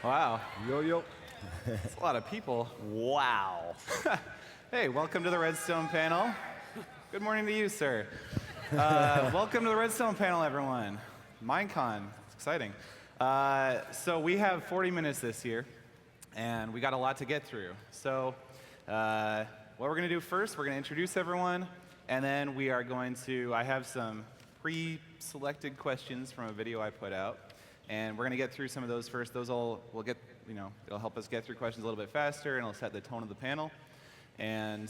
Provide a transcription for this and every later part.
Wow, Yo. that's a lot of people. Wow. Hey, welcome to the Redstone panel. Good morning to you, sir. Welcome to the Redstone panel, everyone. MINECON, it's exciting. So we have 40 minutes this year, and we got a lot to get through. So what we're going to do first, we're going to introduce everyone, and then we are going to, I have some pre-selected questions from a video I put out, and we're going to get through some of those first. Those will get, it'll help us get through questions a little bit faster, and it'll set the tone of the panel. And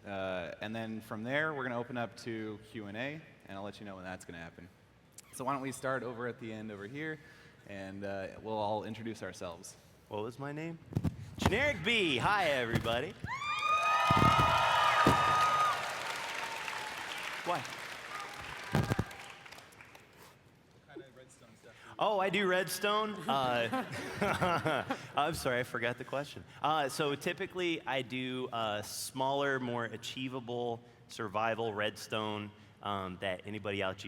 then from there, we're going to open up to Q&A, and I'll let you know when that's going to happen. So why don't we start over at the end over here, and we'll all introduce ourselves. What was my name? Generic B. Hi, everybody. What? Oh, I do redstone? I'm sorry, I forgot the question. So typically, I do smaller, more achievable survival redstone that anybody out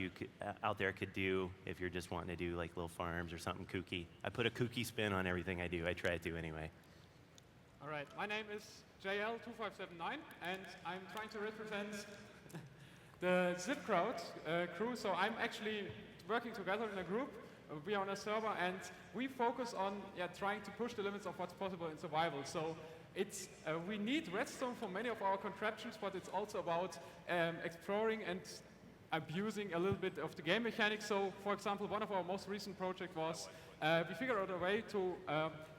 there could do if you're just wanting to do like little farms or something kooky. I put a kooky spin on everything I do. I try to anyway. All right, my name is JL2579, and I'm trying to represent the Zip Crowd crew. So I'm actually working together in a group. We are on a server, and we focus on trying to push the limits of what's possible in survival. So it's we need redstone for many of our contraptions, but it's also about exploring and abusing a little bit of the game mechanics. So, for example, one of our most recent projects was we figured out a way to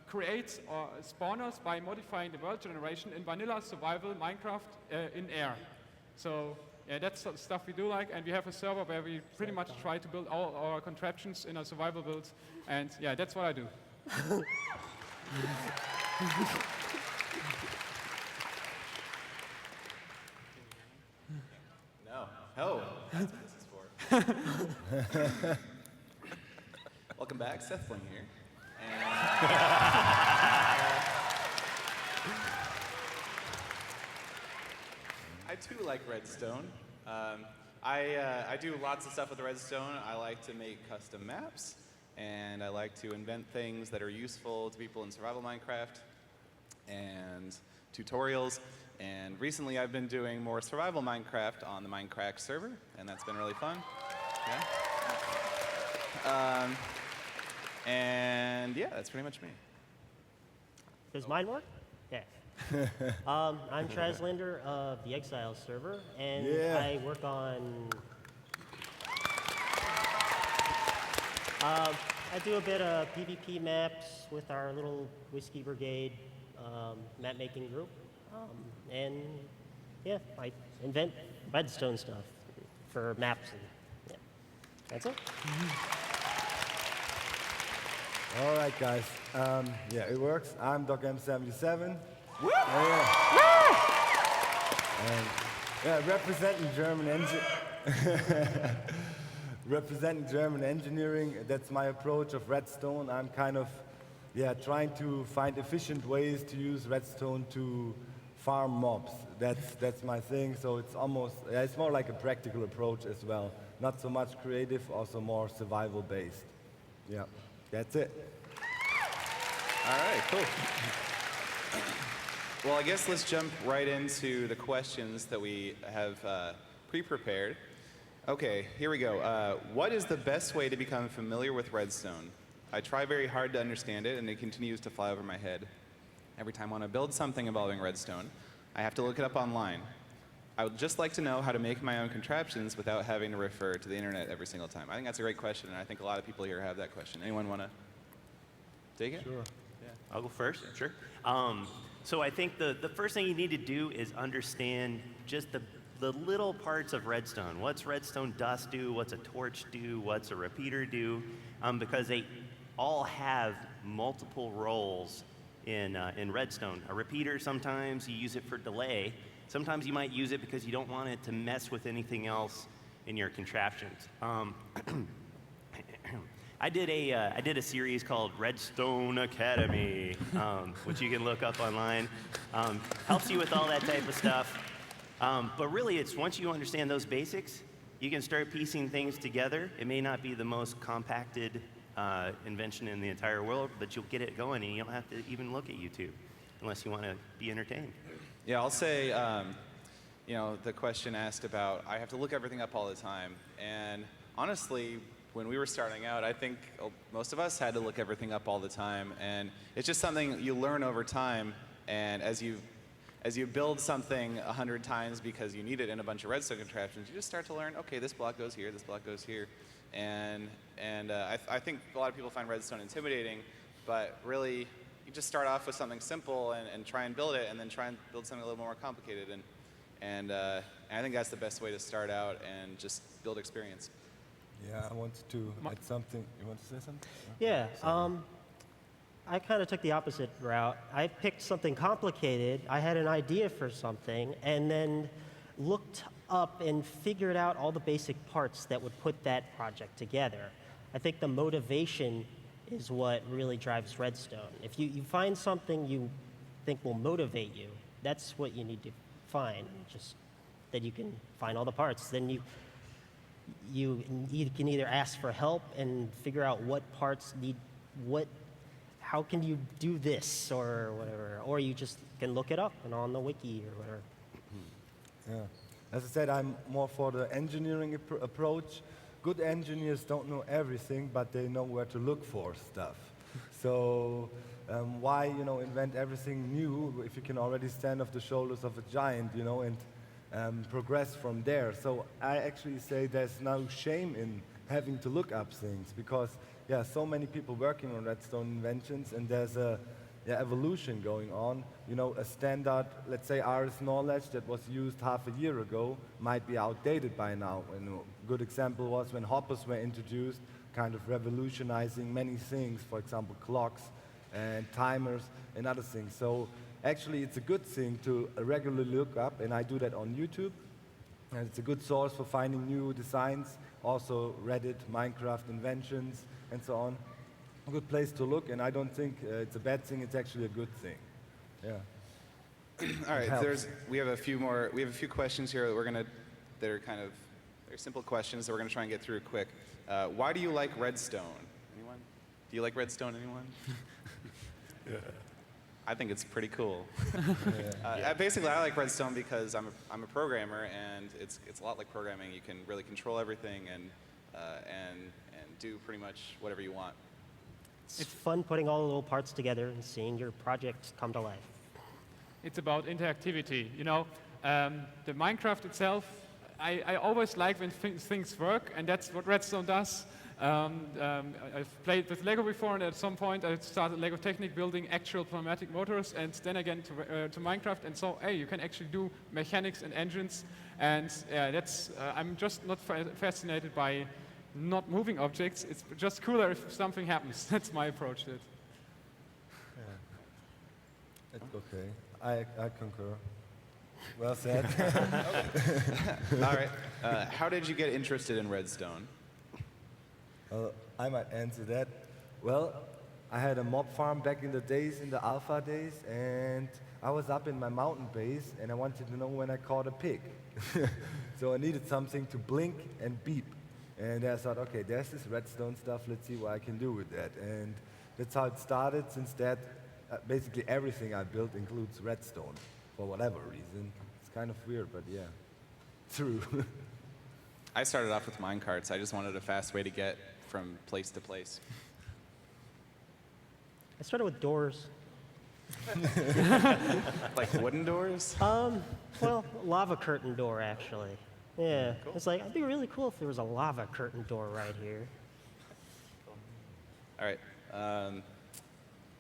create spawners by modifying the world generation in vanilla survival Minecraft in air. So yeah, that's the stuff we do like, and we have a server where we pretty much try to build all our contraptions in a survival build, and yeah, that's what I do. No. Oh, that's what this is for. Welcome back, Seth Bling here. I too like redstone. I do lots of stuff with redstone. I like to make custom maps, and I like to invent things that are useful to people in survival Minecraft and tutorials. And recently I've been doing more survival Minecraft on the Minecraft server, and that's been really fun. Yeah. And yeah, that's pretty much me. Does mine work? Yeah. I'm Traslander of the Exile server, and I work on. I do a bit of PvP maps with our little Whiskey Brigade map making group, and yeah, I invent redstone stuff for maps, and yeah, that's it. All right, guys. Yeah, it works. I'm Doc M77. Woo! And, representing German engineering. That's my approach of redstone. I'm kind of, trying to find efficient ways to use redstone to farm mobs. That's my thing. So it's almost, it's more like a practical approach as well. Not so much creative, also more survival based. Yeah, that's it. All right, cool. Well, I guess let's jump right into the questions that we have pre-prepared. Okay, here we go. What is the best way to become familiar with redstone? I try very hard to understand it, and it continues to fly over my head. Every time I want to build something involving redstone, I have to look it up online. I would just like to know how to make my own contraptions without having to refer to the internet every single time. I think that's a great question, and I think a lot of people here have that question. Anyone want to take it? Sure. I'll go first, sure. So I think the first thing you need to do is understand just the little parts of redstone. What's redstone dust do? What's a torch do? What's a repeater do? Because they all have multiple roles in redstone. A repeater, sometimes you use it for delay. Sometimes you might use it because you don't want it to mess with anything else in your contraptions. I did a series called Redstone Academy, which you can look up online. Helps you with all that type of stuff. But really, it's once you understand those basics, you can start piecing things together. It may not be the most compacted invention in the entire world, but you'll get it going and you don't have to even look at YouTube unless you want to be entertained. Yeah, I'll say, you know, the question asked about, I have to look everything up all the time. And honestly, when we were starting out, I think most of us had to look everything up all the time. And it's just something you learn over time. And as you build something 100 times because you need it in a bunch of redstone contraptions, you just start to learn, okay, this block goes here, this block goes here. And I think a lot of people find redstone intimidating, but really, you just start off with something simple and try and build it, and then try and build something a little more complicated. And I think that's the best way to start out and just build experience. Yeah, I wanted to add something. You want to say something? Yeah. I kind of took the opposite route. I picked something complicated. I had an idea for something, and then looked up and figured out all the basic parts that would put that project together. I think the motivation is what really drives Redstone. If you find something you think will motivate you, that's what you need to find. Just that you can find all the parts. Then you can either ask for help and figure out what parts need what. How can you do this or whatever, or you just can look it up and on the wiki or whatever. Yeah. As I said, I'm more for the engineering approach. Good engineers don't know everything, but they know where to look for stuff. So why, invent everything new if you can already stand off the shoulders of a giant, and progress from there. So I actually say there's no shame in having to look up things because, so many people working on redstone inventions, and there's a evolution going on. A standard, let's say, RS knowledge that was used half a year ago might be outdated by now. And a good example was when hoppers were introduced, kind of revolutionizing many things, for example, clocks and timers and other things. So actually, it's a good thing to regularly look up, and I do that on YouTube. And it's a good source for finding new designs, also Reddit, Minecraft inventions, and so on. A good place to look, and I don't think it's a bad thing. It's actually a good thing. Yeah. All right. We have a few questions here that are kind of they're simple questions that we're gonna try and get through quick. Why do you like redstone? Anyone? Do you like redstone? Anyone? Yeah. I think it's pretty cool. Basically, I like redstone because I'm a programmer, and it's a lot like programming. You can really control everything and do pretty much whatever you want. It's fun putting all the little parts together and seeing your project come to life. It's about interactivity. The Minecraft itself, I always like when things work, and that's what Redstone does. I've played with Lego before, and at some point I started Lego Technic building actual pneumatic motors, and then again to Minecraft, and so you can actually do mechanics and engines, and I'm just not fascinated by not moving objects. It's just cooler if something happens. That's my approach to it. Yeah. It's okay. I concur. Well said. All right. How did you get interested in redstone? I might answer that. Well, I had a mob farm back in the days, in the alpha days, and I was up in my mountain base, and I wanted to know when I caught a pig. So I needed something to blink and beep. And I thought, okay, there's this redstone stuff, let's see what I can do with that. And that's how it started. Since that, basically everything I built includes redstone, for whatever reason. It's kind of weird, but yeah, true. I started off with minecarts. I just wanted a fast way to get from place to place. I started with doors. Like wooden doors? Well, lava curtain door, actually. Yeah, Cool. It's like, it'd be really cool if there was a lava curtain door right here. All right.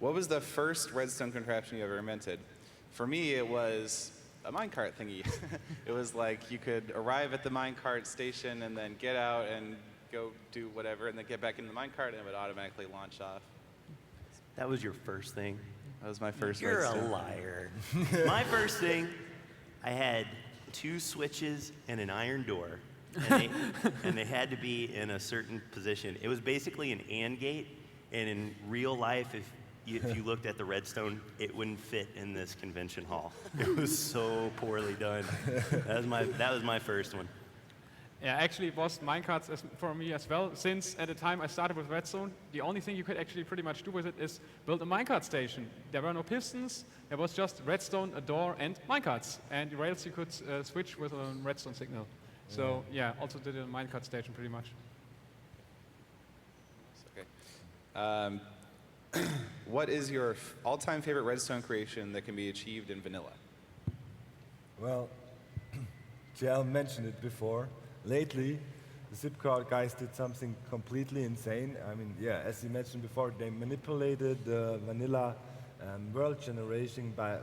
What was the first redstone contraption you ever invented? For me, it was a minecart thingy. It was like you could arrive at the minecart station and then get out and go do whatever, and then get back in the minecart, and it would automatically launch off. That was your first thing? That was my first You're redstone. a liar. My first thing, I had 2 switches and an iron door, and they had to be in a certain position. It was basically an AND gate, and in real life, if you looked at the redstone, it wouldn't fit in this convention hall. It was so poorly done. That was my first one. Yeah, actually it was minecarts for me as well, since at the time I started with Redstone, the only thing you could actually pretty much do with it is build a minecart station. There were no pistons, there was just redstone, a door, and minecarts. And the rails you could switch with a redstone signal. So yeah, also did a minecart station pretty much. Okay. What is your all-time favorite Redstone creation that can be achieved in vanilla? Well, JL mentioned it before. Lately, the zip crowd guys did something completely insane. I mean, yeah, as you mentioned before, they manipulated the vanilla world generation by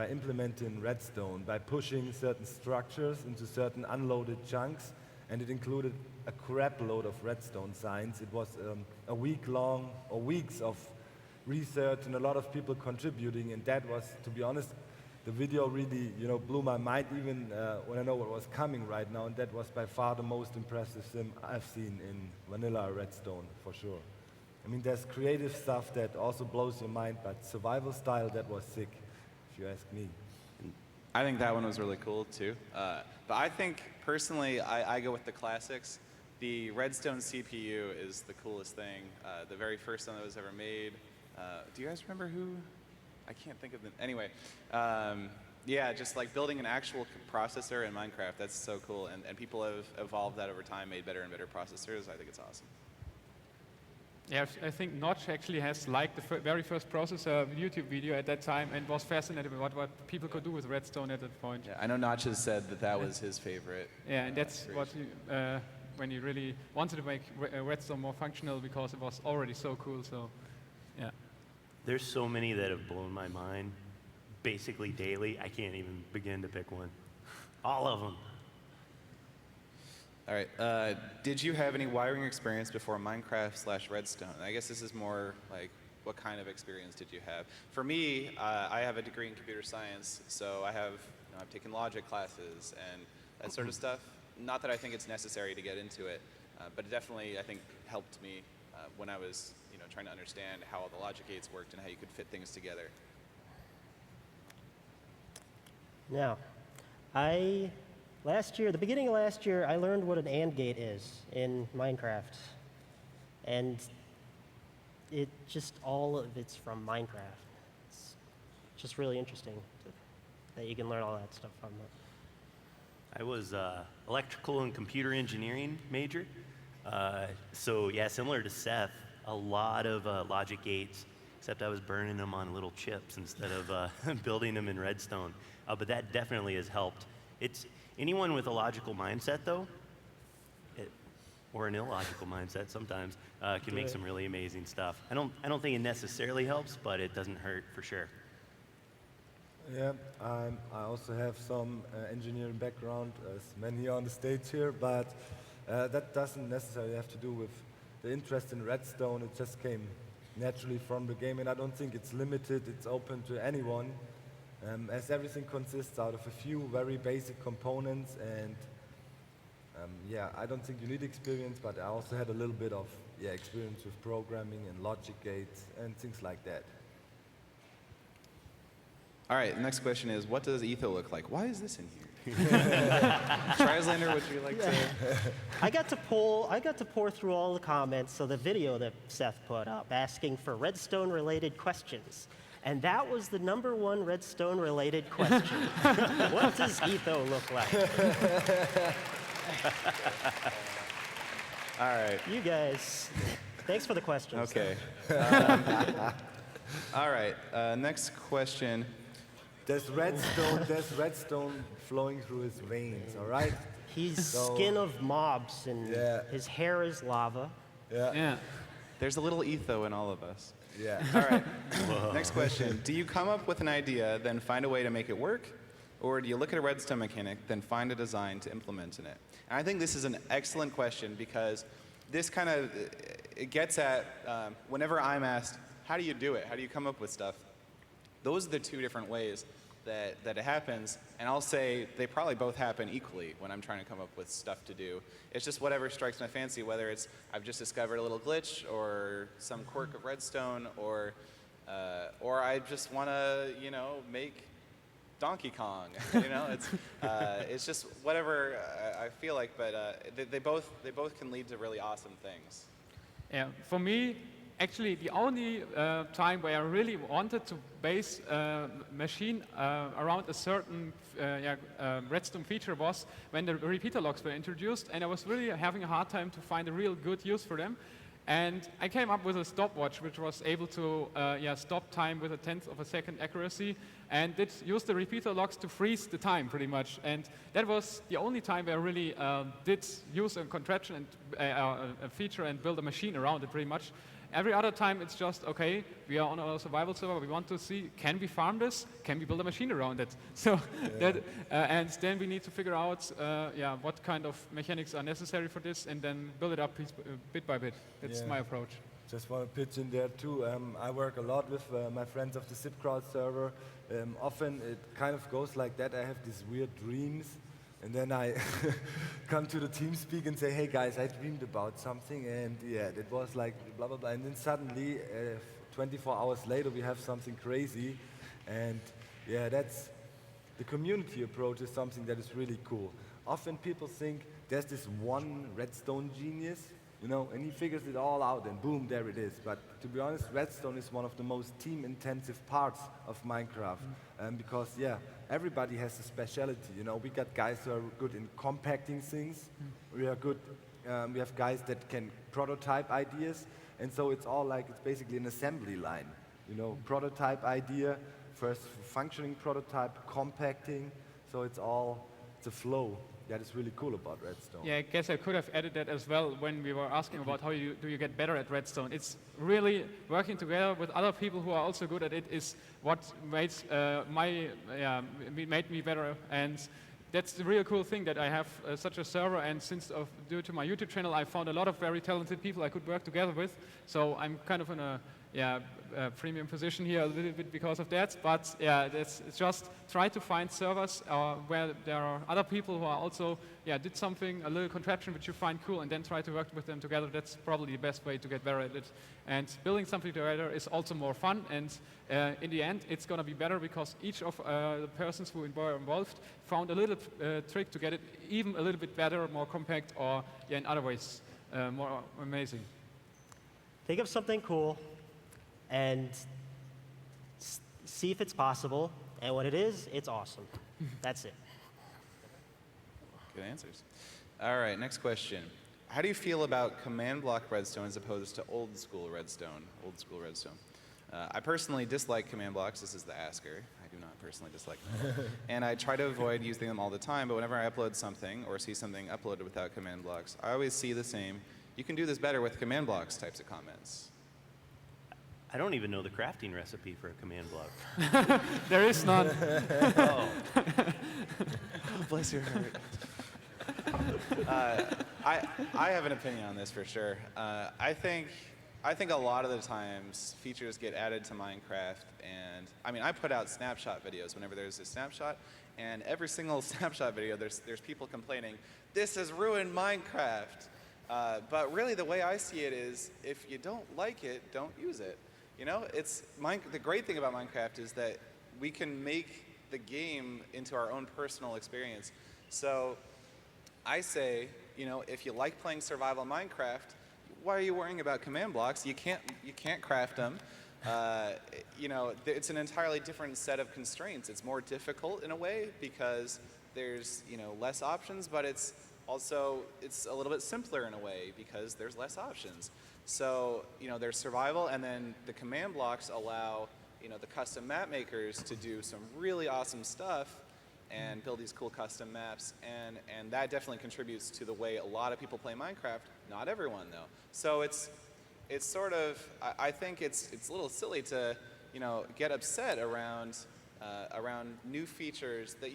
implementing redstone, by pushing certain structures into certain unloaded chunks, and it included a crap load of redstone signs. It was a week long, or weeks of research and a lot of people contributing, and that was, to be honest, the video really, blew my mind even when I know what was coming right now, and that was by far the most impressive sim I've seen in vanilla Redstone, for sure. I mean, there's creative stuff that also blows your mind, but survival style, that was sick, if you ask me. I think that one was really cool too. But I think personally, I go with the classics. The Redstone CPU is the coolest thing. The very first one that was ever made. Do you guys remember who? I can't think of the, anyway. Yeah, just like building an actual processor in Minecraft, that's so cool. And people have evolved that over time, made better and better processors. I think it's awesome. Yeah, I think Notch actually has liked the very first processor YouTube video at that time and was fascinated with what people could do with Redstone at that point. Yeah, I know Notch has said that was his favorite. Yeah, and that's creation. what when he really wanted to make Redstone more functional because it was already so cool. So, yeah. There's so many that have blown my mind, basically daily. I can't even begin to pick one. All of them. All right. Did you have any wiring experience before Minecraft/Redstone? I guess this is more like, what kind of experience did you have? For me, I have a degree in computer science, so I've taken logic classes and that sort of stuff. Not that I think it's necessary to get into it, but it definitely, I think, helped me when I was, trying to understand how all the logic gates worked and how you could fit things together. Now, the beginning of last year, I learned what an AND gate is in Minecraft. And all of it's from Minecraft. It's just really interesting that you can learn all that stuff from it. I was electrical and computer engineering major. So yeah, similar to Seth, a lot of logic gates, except I was burning them on little chips instead of building them in Redstone. But that definitely has helped. It's anyone with a logical mindset, though, or an illogical mindset sometimes, can make some really amazing stuff. I don't think it necessarily helps, but it doesn't hurt for sure. Yeah, I also have some engineering background, as many on the stage here, but that doesn't necessarily have to do with the interest in Redstone. It just came naturally from the game, and I don't think it's limited. It's open to anyone, as everything consists out of a few very basic components, and yeah, I don't think you need experience, but I also had a little bit of experience with programming and logic gates and things like that. All right, the next question is, what does etho look like? Why is this in here? Trislander, would you like to? I got to pour through all the comments, so the video that Seth put up asking for Redstone-related questions. And that was the #1 Redstone-related question. What does etho look like? All right. You guys, thanks for the questions. Okay. All right, next question. There's redstone flowing through his veins, all right? He's skin of mobs, and his hair is lava. Yeah. There's a little etho in all of us. Yeah. All right, next question. Do you come up with an idea, then find a way to make it work? Or do you look at a redstone mechanic, then find a design to implement in it? And I think this is an excellent question because this kind of it gets at whenever I'm asked, how do you do it? How do you come up with stuff? Those are the two different ways that it happens, and I'll say they probably both happen equally when I'm trying to come up with stuff to do. It's just whatever strikes my fancy, whether it's I've just discovered a little glitch or some quirk of redstone, or I just want to make Donkey Kong. It's just whatever I feel like, but they both can lead to really awesome things. Yeah, for me, actually, the only time where I really wanted to base a machine around a certain Redstone feature was when the repeater logs were introduced, and I was really having a hard time to find a real good use for them. And I came up with a stopwatch which was able to stop time with 1/10 of a second accuracy, and it used the repeater logs to freeze the time pretty much. And that was the only time where I really did use a contraption and a feature and build a machine around it pretty much. Every other time it's just, okay, we are on a survival server, we want to see, can we farm this? Can we build a machine around it? So and then we need to figure out what kind of mechanics are necessary for this and then build it up bit by bit. That's my approach. Just want to pitch in there too. I work a lot with my friends of the ZipCrowd server. Often it kind of goes like that. I have these weird dreams. And then I come to the team speak and say, hey guys, I dreamed about something, and it was like blah, blah, blah. And then suddenly, 24 hours later, we have something crazy. And that's the community approach is something that is really cool. Often people think there's this one Redstone genius, and he figures it all out, and boom, there it is. But to be honest, Redstone is one of the most team-intensive parts of Minecraft, because everybody has a specialty. We got guys who are good in compacting things. We are good. We have guys that can prototype ideas, and so it's basically an assembly line. Prototype idea, first functioning prototype, compacting. So it's a flow. That is really cool about Redstone. Yeah, I guess I could have added that as well when we were asking about how do you get better at Redstone. It's really working together with other people who are also good at it is what made me better. And that's the real cool thing that I have such a server, and due to my YouTube channel, I found a lot of very talented people I could work together with. So I'm kind of in a premium position here a little bit because of that. But it's just try to find servers where there are other people who are also did something, a little contraption which you find cool, and then try to work with them together. That's probably the best way to get better at it. And building something together is also more fun, and in the end it's going to be better because each of the persons who were involved found a little trick to get it even a little bit better, more compact, or in other ways more amazing. Think of something cool and see if it's possible, and when it is, it's awesome. That's it. Good answers. All right, next question. How do you feel about command block Redstone as opposed to old school Redstone? I personally dislike command blocks. This is the asker. I do not personally dislike them. And I try to avoid using them all the time, but whenever I upload something or see something uploaded without command blocks, I always see the same, you can do this better with command blocks types of comments. I don't even know the crafting recipe for a command block. There is none. Oh. Bless your heart. I have an opinion on this for sure. I think a lot of the times features get added to Minecraft, and I put out snapshot videos whenever there's a snapshot, and every single snapshot video there's people complaining, this has ruined Minecraft. But really the way I see it is, if you don't like it, don't use it. The great thing about Minecraft is that we can make the game into our own personal experience. So I say, if you like playing survival Minecraft, why are you worrying about command blocks? You can't craft them. It's an entirely different set of constraints. It's more difficult in a way because there's less options, but it's a little bit simpler in a way because there's less options. So, there's survival, and then the command blocks allow, the custom map makers to do some really awesome stuff and build these cool custom maps, and that definitely contributes to the way a lot of people play Minecraft. Not everyone, though. So it's sort of, I think it's a little silly to, get upset around new features that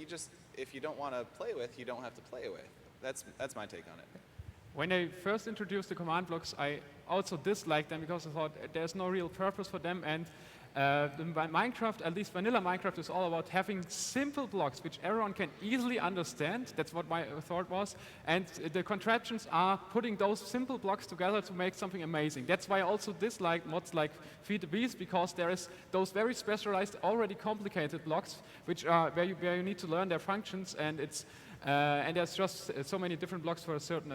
if you don't want to play with, you don't have to play with. That's my take on it. When I first introduced the command blocks, I also disliked them because I thought there's no real purpose for them, and Minecraft, at least vanilla Minecraft, is all about having simple blocks which everyone can easily understand. That's what my thought was. And the contraptions are putting those simple blocks together to make something amazing. That's why I also dislike mods like Feed the Beast, because there is those very specialized, already complicated blocks, which are where you need to learn their functions, and and there's just so many different blocks for a certain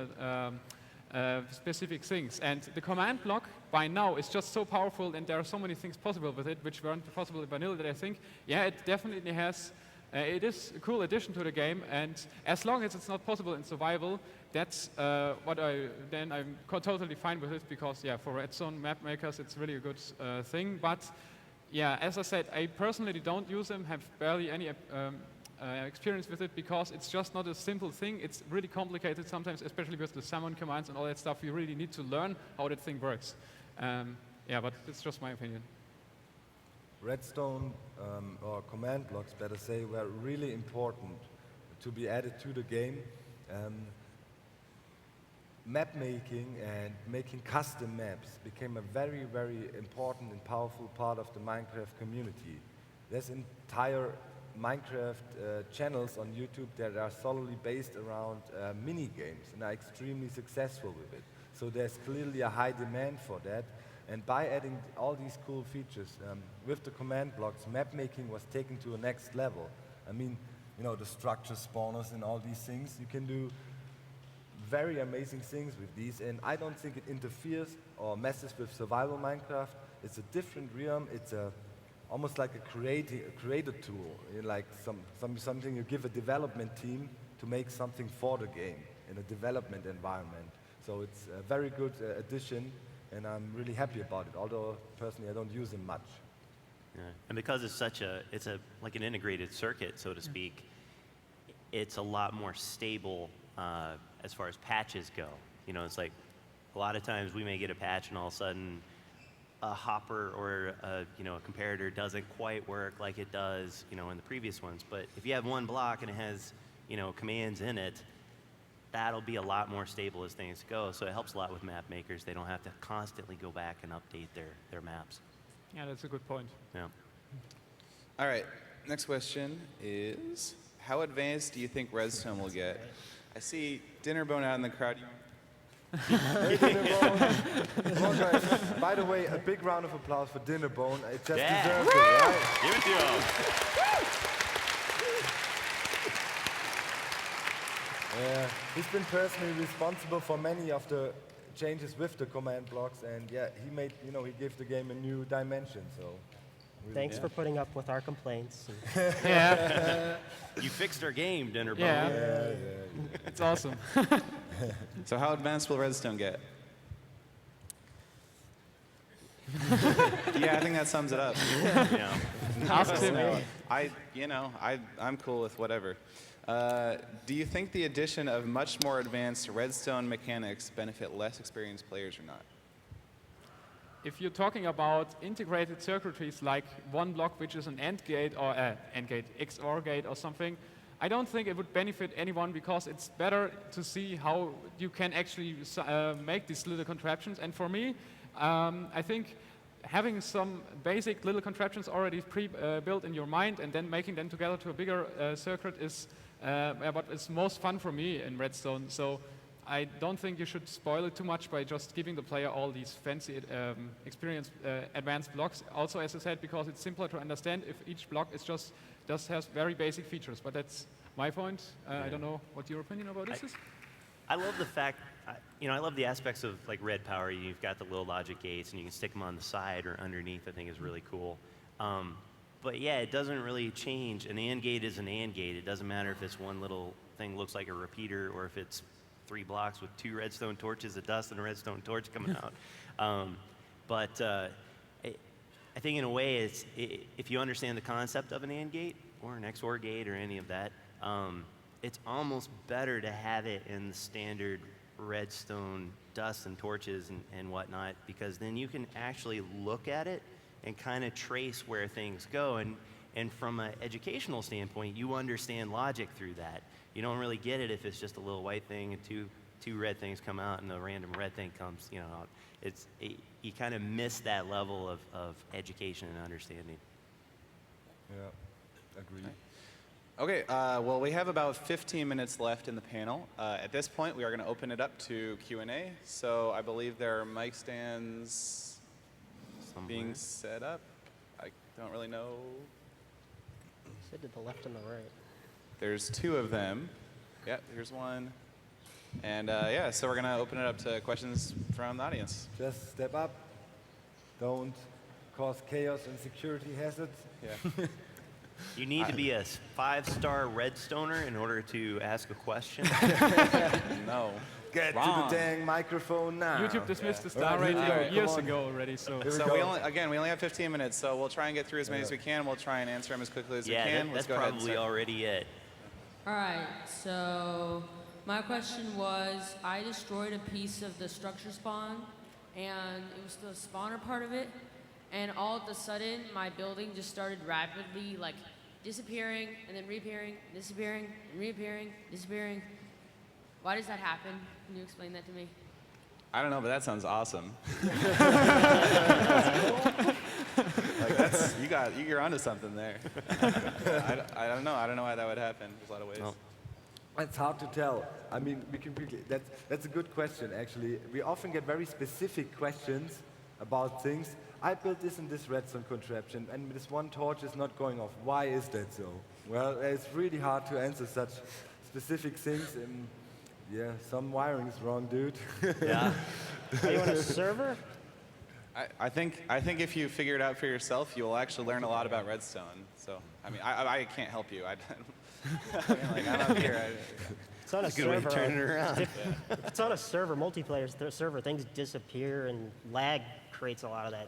specific things. And the command block by now is just so powerful, and there are so many things possible with it which weren't possible in vanilla, that I think, yeah, it definitely has, it is a cool addition to the game, and as long as it's not possible in survival, that's then I'm totally fine with it, because yeah, for Redstone map makers it's really a good thing. But yeah, as I said, I personally don't use them, have barely any experience with it, because it's just not a simple thing. It's really complicated sometimes, especially with the summon commands and all that stuff. You really need to learn how that thing works. Yeah, but it's just my opinion. Redstone, or command blocks, better say, were really important to be added to the game. Map making and making custom maps became a very, very important and powerful part of the Minecraft community. There's entire Minecraft channels on YouTube that are solely based around mini games and are extremely successful with it. So there's clearly a high demand for that. And by adding all these cool features with the command blocks, map making was taken to a next level. I mean, you know, the structure spawners and all these things, you can do very amazing things with these, and I don't think it interferes or messes with survival Minecraft. It's a different realm. It's almost like a creator tool, like something you give a development team to make something for the game in a development environment. So it's a very good addition, and I'm really happy about it, although personally I don't use them much. Yeah. And because it's like an integrated circuit, so to speak, it's a lot more stable as far as patches go. You know, it's like a lot of times we may get a patch and all of a sudden a hopper or a comparator doesn't quite work like it does, in the previous ones. But if you have one block and it has, commands in it, that'll be a lot more stable as things go. So it helps a lot with map makers. They don't have to constantly go back and update their maps. Yeah, that's a good point. Yeah. All right, next question is, how advanced do you think Redstone will get? I see Dinnerbone out in the crowd. Hey, Dinnerbone. Come on, guys. By the way, a big round of applause for Dinnerbone. It just deserves it, right? Give it to him. He's been personally responsible for many of the changes with the command blocks, and yeah, he made, he gave the game a new dimension. So. Really, Thanks for putting up with our complaints. Yeah. You fixed our game, Dinnerbone. Yeah. It's awesome. So how advanced will Redstone get? Yeah, I think that sums it up. Yeah. Ask him. I'm cool with whatever. Do you think the addition of much more advanced Redstone mechanics benefit less experienced players or not? If you're talking about integrated circuitries like one block which is an AND gate or AND gate, XOR gate or something, I don't think it would benefit anyone, because it's better to see how you can actually make these little contraptions. And for me, I think having some basic little contraptions already pre-built in your mind and then making them together to a bigger circuit is what is most fun for me in Redstone. So I don't think you should spoil it too much by just giving the player all these fancy advanced blocks. Also, as I said, because it's simpler to understand if each block is just has very basic features. But that's my point. I don't know what your opinion about this is. I love the fact, I love the aspects of like Red Power. You've got the little logic gates, and you can stick them on the side or underneath. I think is really cool. But yeah, it doesn't really change. An AND gate is an AND gate. It doesn't matter if this one little thing looks like a repeater or if it's 3 blocks with 2 redstone torches of dust and a redstone torch coming out. I think in a way, if you understand the concept of an AND gate or an XOR gate or any of that, it's almost better to have it in the standard redstone dust and torches and whatnot, because then you can actually look at it and kind of trace where things go. And from an educational standpoint, you understand logic through that. You don't really get it if it's just a little white thing and 2 red things come out and the random red thing comes, you know, out. You kind of miss that level of education and understanding. Yeah, agreed. Okay, well, we have about 15 minutes left in the panel. At this point, we are going to open it up to Q&A. So I believe there are mic stands being set up. I don't really know. Said to the left and the right. There's 2 of them. Yep, here's one. And yeah, so we're going to open it up to questions from the audience. Just step up. Don't cause chaos and security hazards. Yeah. You need to be a 5-star redstoner in order to ask a question. No. Get Wrong. to the dang microphone now. YouTube dismissed the star All right, rating all right, years come on. ago already, so. Here we So go. we only have 15 minutes, so we'll try and get through as many as we can. We'll try and answer them as quickly as we Yeah, can. that's Let's go ahead and probably start. already it. All right, so my question was, I destroyed a piece of the structure spawn, and it was the spawner part of it, and all of a sudden, my building just started rapidly, like, disappearing, and then reappearing, disappearing, and reappearing, disappearing. Why does that happen? Can you explain that to me? I don't know, but that sounds awesome. Like you're onto something there. I don't know. I don't know why that would happen. There's a lot of ways. Well, It's hard to tell. I mean, that's a good question, actually. We often get very specific questions about things. I built this in this redstone contraption, and this one torch is not going off. Why is that so? Well, it's really hard to answer such specific things. Yeah, some wiring is wrong, dude. yeah. Are you on a server? I think if you figure it out for yourself, you will actually learn a lot about redstone. So I mean, I can't help you. I mean, like, I'm up here. It's on a Good way server. to turn it around. If it's on a server, multiplayer server, things disappear and lag creates a lot of that,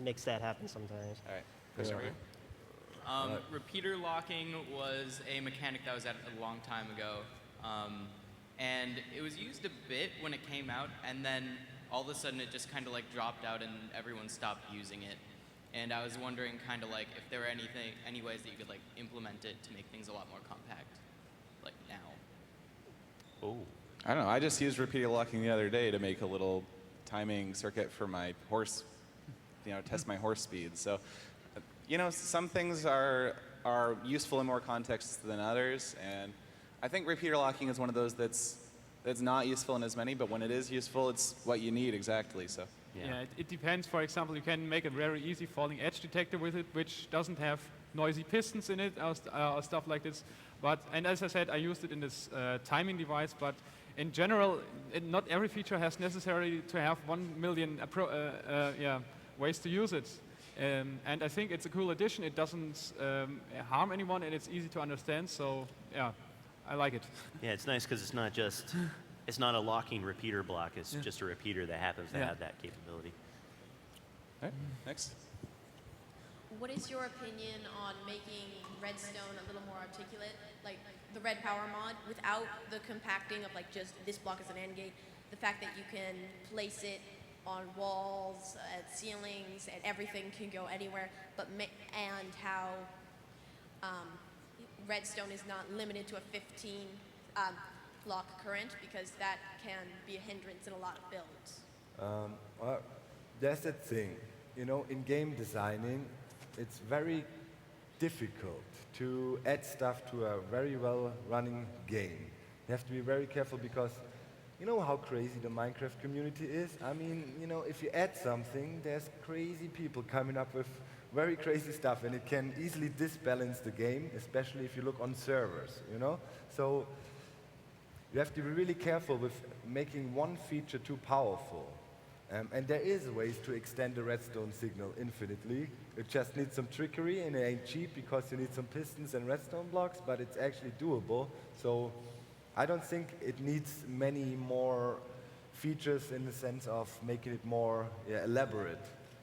makes that happen sometimes. All right. Question over here. Repeater locking was a mechanic that was added a long time ago. And it was used a bit when it came out, and then all of a sudden it just kind of like dropped out and everyone stopped using it. And I was wondering kind of like if there were any ways that you could like implement it to make things a lot more compact, like now. Oh. I don't know. I just used repeater locking the other day to make a little timing circuit for my horse, test my horse speed. So, some things are useful in more contexts than others, and I think repeater locking is one of those that's not useful in as many, but when it is useful, it's what you need exactly. So. Yeah, it depends. For example, you can make a very easy falling edge detector with it, which doesn't have noisy pistons in it or stuff like this. And as I said, I used it in this timing device, but in general, not every feature has necessarily to have 1 million ways to use it. And I think it's a cool addition. It doesn't harm anyone, and it's easy to understand. So yeah, I like it. Yeah, it's nice because it's not a locking repeater block. It's just a repeater that happens to have that capability. All right. Next. What is your opinion on making Redstone a little more articulate, like the Red Power mod, without the compacting of like just this block is an Nand Gate, the fact that you can place it on walls, at ceilings, and everything can go anywhere, and how Redstone is not limited to a 15 block current, because that can be a hindrance in a lot of builds. Well, that's the thing. In game designing, it's very difficult to add stuff to a very well-running game. You have to be very careful because you know how crazy the Minecraft community is? I mean, if you add something, there's crazy people coming up with very crazy stuff, and it can easily disbalance the game, especially if you look on servers, So you have to be really careful with making one feature too powerful. And there is ways to extend the redstone signal infinitely. It just needs some trickery, and it ain't cheap because you need some pistons and redstone blocks, but it's actually doable. So I don't think it needs many more features in the sense of making it more elaborate,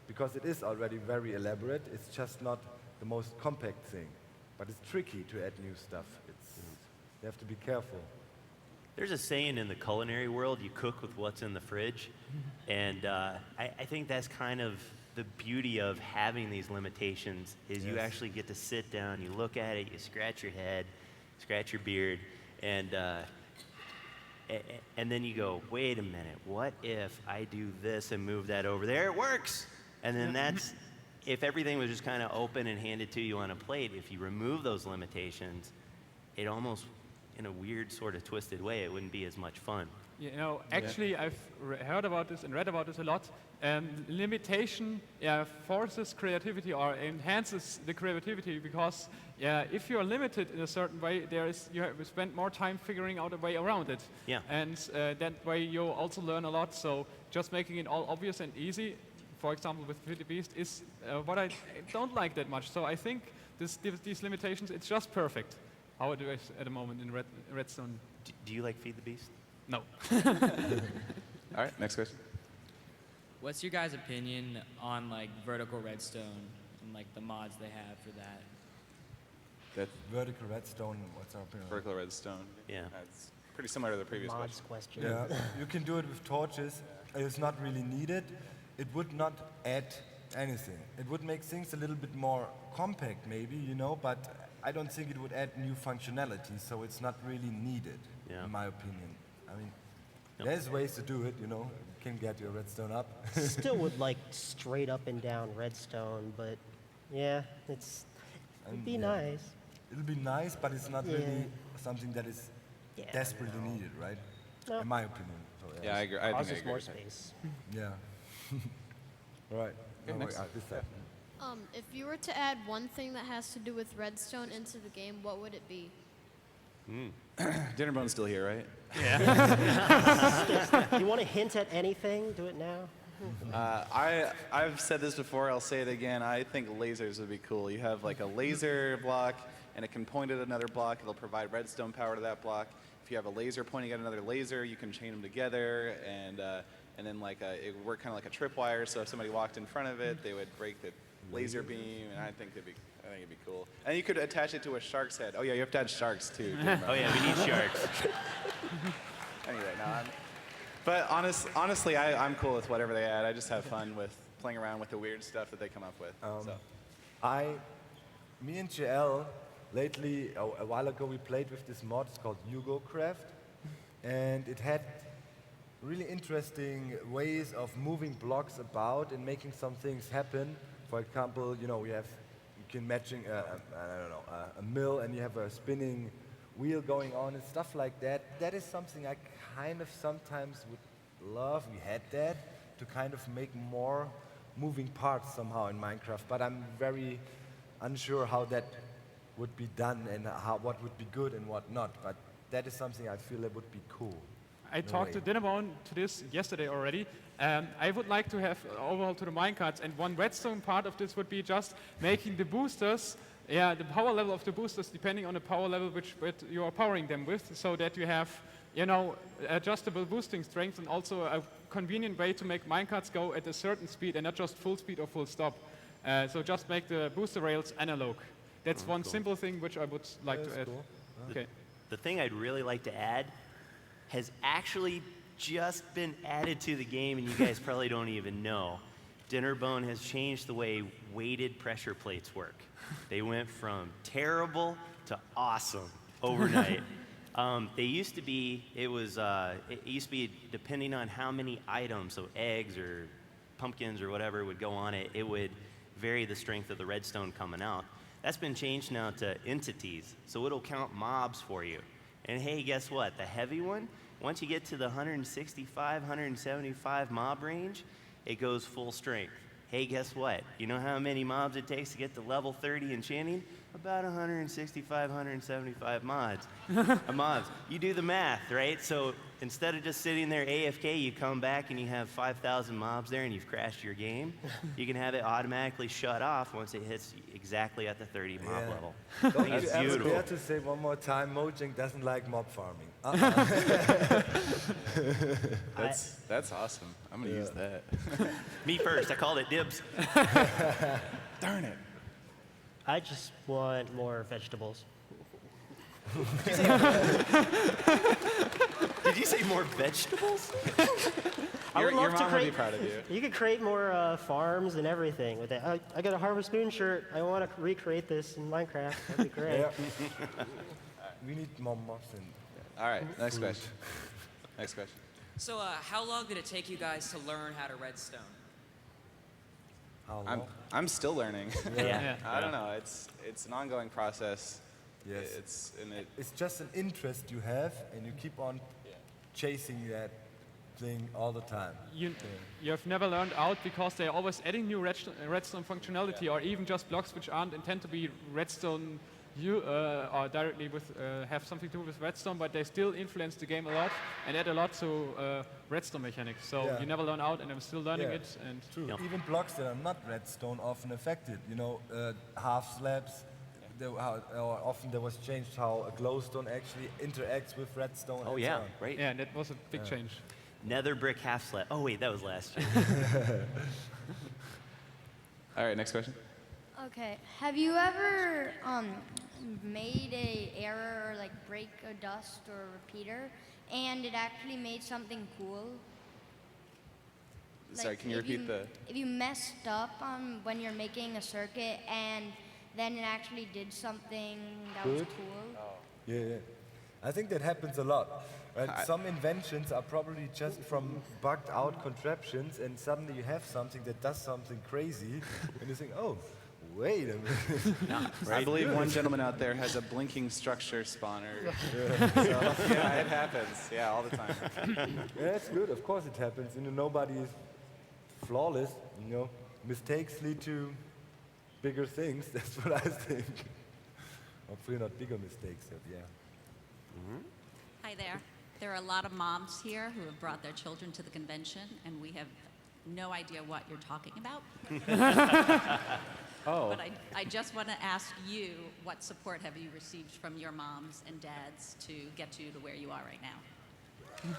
because it is already very elaborate. It's just not the most compact thing. But it's tricky to add new stuff. You have to be careful. There's a saying in the culinary world, you cook with what's in the fridge. And I think that's kind of the beauty of having these limitations, is you actually get to sit down, you look at it, you scratch your head, scratch your beard, and And then you go, wait a minute, what if I do this and move that over there? It works! And then that's, if everything was just kind of open and handed to you on a plate, if you remove those limitations, it almost, in a weird sort of twisted way, it wouldn't be as much fun. You know, actually, I've heard about this and read about this a lot. Limitation forces creativity or enhances the creativity because if you're limited in a certain way, you have to spend more time figuring out a way around it. Yeah. And that way you also learn a lot. So just making it all obvious and easy, for example, with Feed the Beast, is what I don't like that much. So I think these limitations, it's just perfect how it is at the moment in Redstone. Do you like Feed the Beast? No. All right, next question. What's your guys' opinion on like vertical redstone and like the mods they have for that? That Vertical redstone, what's our opinion? vertical redstone. Yeah. That's pretty similar to the previous Mods question. question. Yeah, you can do it with torches. It's not really needed. It would not add anything. It would make things a little bit more compact maybe, you know, but I don't think it would add new functionality, so it's not really needed, in my opinion. I mean, there's ways to do it, you know. You can get your redstone up. Still would like straight up and down redstone, but yeah, it'd be nice. It'll be nice, but it's not really Yeah. something that is Yeah, desperately no. needed, right? No. In my opinion. So, Yeah, I agree. I think I Causes agree more with that. space. Yeah. Right. Okay, No, next. wait, this side. If you were to add one thing that has to do with redstone into the game, what would it be? Dinnerbone's still here, right? You want to hint at anything? Do it now. I've said this before, I'll say it again. I think lasers would be cool. You have like a laser block, and it can point at another block. It'll provide redstone power to that block. If you have a laser pointing at another laser, you can chain them together, and then like it would work kind of like a tripwire. So if somebody walked in front of it, they would break the laser beam, and I think it'd be cool. And you could attach it to a shark's head. Oh yeah, you have to add sharks too. Oh yeah, we need sharks. Anyway, but honestly, I'm cool with whatever they add. I just have fun with playing around with the weird stuff that they come up with. Me and JL, lately, a while ago, we played with this mod. It's called YugoCraft, and it had really interesting ways of moving blocks about and making some things happen. For example, you know, you can matching a mill, and you have a spinning wheel going on and stuff like that. That is something I kind of sometimes would love. We had that to kind of make more moving parts somehow in Minecraft, but I'm very unsure how that would be done and what would be good and what not. But that is something I feel that would be cool. I talked to Dinnerbone to this yesterday already. I would like to have overhaul to the minecarts, and one redstone part of this would be just making the boosters, the power level of the boosters depending on the power level which you are powering them with, so that you have, you know, adjustable boosting strength and also a convenient way to make minecarts go at a certain speed and not just full speed or full stop. So just make the booster rails analog. That's one simple thing which I would like to add. Cool. Okay. The thing I'd really like to add has actually just been added to the game, and you guys probably don't even know. Dinnerbone has changed the way weighted pressure plates work. They went from terrible to awesome overnight. They used to be, it used to be depending on how many items, so eggs or pumpkins or whatever would go on it, it would vary the strength of the redstone coming out. That's been changed now to entities, so it'll count mobs for you. And hey, guess what? The heavy one, once you get to the 165, 175 mob range, it goes full strength. Hey, guess what? You know how many mobs it takes to get to level 30 enchanting? About 165, 175 mobs. You do the math, right? So instead of just sitting there AFK, you come back and you have 5,000 mobs there and you've crashed your game. You can have it automatically shut off once it hits exactly at the 30 mob level. I think it's beautiful. Dare to say one more time, Mojang doesn't like mob farming. That's awesome. I'm gonna use that. Me first. I called it dibs. Darn it. I just want more vegetables. Did you say more vegetables? I would Your love to mom would be create. proud of you. You could create more farms and everything with that. I got a Harvest Moon shirt. I want to recreate this in Minecraft. That'd be great. Yeah. We need more mobs. All right, next question. Next question. So, how long did it take you guys to learn how to redstone? How I'm, long? I'm still learning. Yeah. I don't know. It's an ongoing process. Yes. It It's just an interest you have, and you keep on chasing that thing all the time. You have never learned out because they're always adding new redstone functionality or even just blocks which aren't intended to be redstone or directly with have something to do with redstone, but they still influence the game a lot and add a lot to redstone mechanics. So Yeah. you never learn out, and I'm still learning Yeah. it. And True. Yep. Even blocks that are not redstone often affected. You know, half slabs. Often there was changed how a glowstone actually interacts with redstone. Oh and yeah, so on. right. yeah, that was a big change. Nether brick half slab. Oh wait, that was last year. All right, next question. Okay. Have you ever made a error or like break a dust or repeater, and it actually made something cool? Sorry, Like, can you if repeat the? If you messed up when you're making a circuit and then it actually did something that was Good. cool. Yeah. I think that happens a lot. Right? Some inventions are probably just from bugged out contraptions, and suddenly you have something that does something crazy, and you think, oh, wait a minute. I believe one gentleman out there has a blinking structure spawner. So, yeah, it happens. Yeah, all the time. Yeah, it's good. Of course it happens. You know, nobody is flawless. You know, mistakes lead to bigger things. That's what I think. Hopefully not bigger mistakes, but yeah. Hi there. There are a lot of moms here who have brought their children to the convention, and we have no idea what you're talking about. Oh. But I just want to ask you, what support have you received from your moms and dads to get you to where you are right now? Give it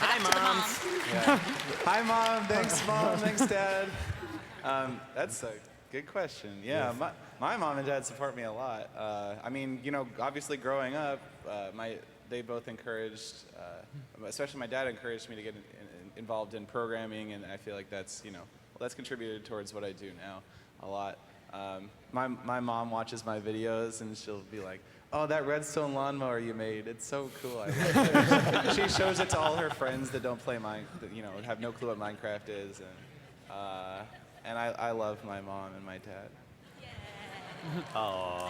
Hi, up to the moms. Yeah. Hi, Mom. Thanks, Mom. Thanks, Dad. That's a good question. Yeah, my mom and dad support me a lot. I mean, you know, obviously growing up, they both encouraged, especially my dad encouraged me to get involved in programming, and I feel like that's, you know, that's contributed towards what I do now a lot. My mom watches my videos, and she'll be like, "Oh, that redstone lawnmower you made, it's so cool." I love it. She shows it to all her friends that don't play that, you know, have no clue what Minecraft is, and I love my mom and my dad. Oh.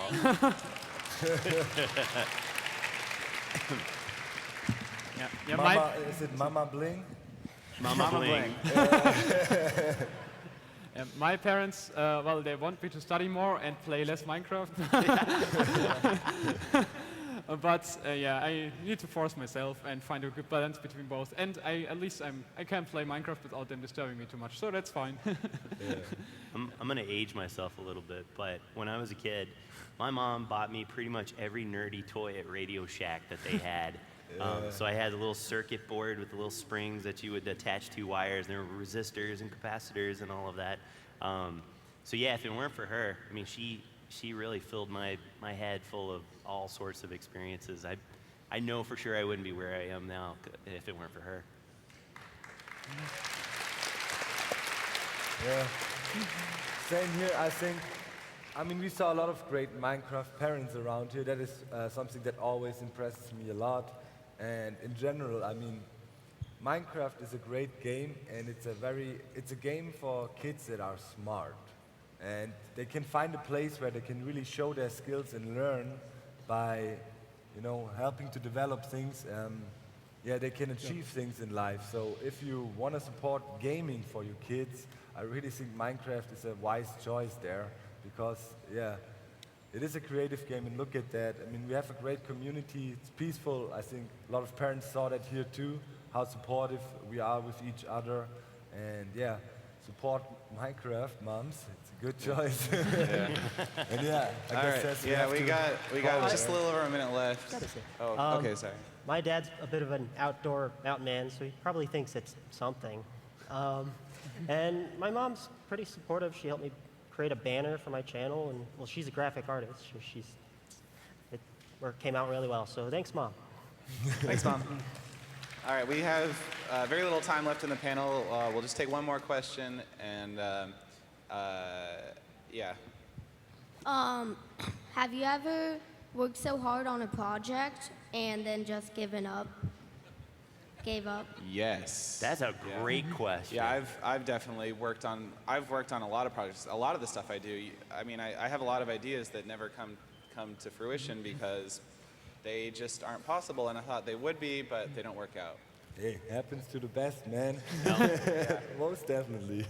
Yeah, Mama, is it Mama Bling? Mama Bling. my parents, well, they want me to study more and play less Minecraft. But yeah, I need to force myself and find a good balance between both. And at least I can play Minecraft without them disturbing me too much, so that's fine. I'm going to age myself a little bit, but when I was a kid, my mom bought me pretty much every nerdy toy at Radio Shack that they had. So I had a little circuit board with the little springs that you would attach to wires, and there were resistors and capacitors and all of that. So yeah, if it weren't for her, I mean, she really filled my head full of all sorts of experiences. I know for sure I wouldn't be where I am now if it weren't for her. Yeah. Same here, I think. I mean, we saw a lot of great Minecraft parents around here. That is something that always impresses me a lot. And in general, I mean, Minecraft is a great game, and it's a game for kids that are smart. And they can find a place where they can really show their skills and learn by, you know, helping to develop things. Yeah, they can achieve things in life. So if you want to support gaming for your kids, I really think Minecraft is a wise choice there, because, yeah, it is a creative game, and look at that. I mean, we have a great community. It's peaceful. I think a lot of parents saw that here too, how supportive we are with each other. And yeah, support Minecraft, moms. It's a good choice. And yeah, I All guess right. that's Yeah, we got just a little over a minute left. Oh, okay, sorry. My dad's a bit of an outdoor man, so he probably thinks it's something. And my mom's pretty supportive. She helped me create a banner for my channel, and well, she's a graphic artist. So it came out really well. So thanks, Mom. Thanks, Mom. All right, we have very little time left in the panel. We'll just take one more question, and yeah. Have you ever worked so hard on a project and then just gave up? Yes. That's a great question. Yeah, I've definitely worked on a lot of projects. A lot of the stuff I do, I mean, I have a lot of ideas that never come to fruition because they just aren't possible, and I thought they would be, but they don't work out. Hey, happens to the best, man. Most definitely.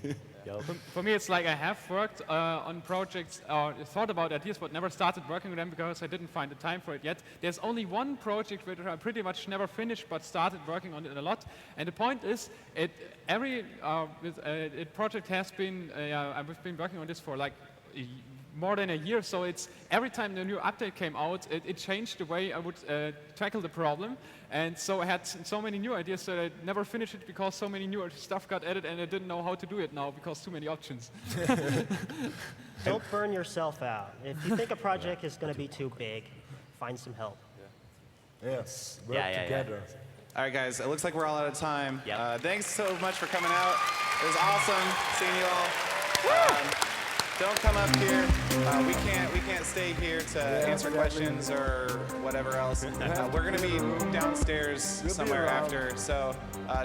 For me, it's like I have worked on projects or thought about ideas, but never started working on them because I didn't find the time for it yet. There's only one project which I pretty much never finished, but started working on it a lot. And the point is, project has been I've been working on this for like more than a year, so it's every time the new update came out, it changed the way I would tackle the problem, and so I had so many new ideas that I never finished it because so many new stuff got added, and I didn't know how to do it now because too many options. Don't burn yourself out. If you think a project is going to be too big, find some help. Yes, work together. All right, guys, it looks like we're all out of time. Yep. Thanks so much for coming out. It was awesome seeing you all. Don't come up here. We can't stay here to answer questions or whatever else. We're going to be downstairs somewhere after, so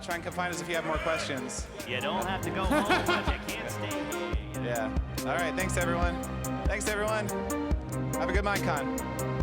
try and come find us if you have more questions. You don't have to go home, but you can't stay here. Yeah. All right. Thanks, everyone. Have a good MineCon.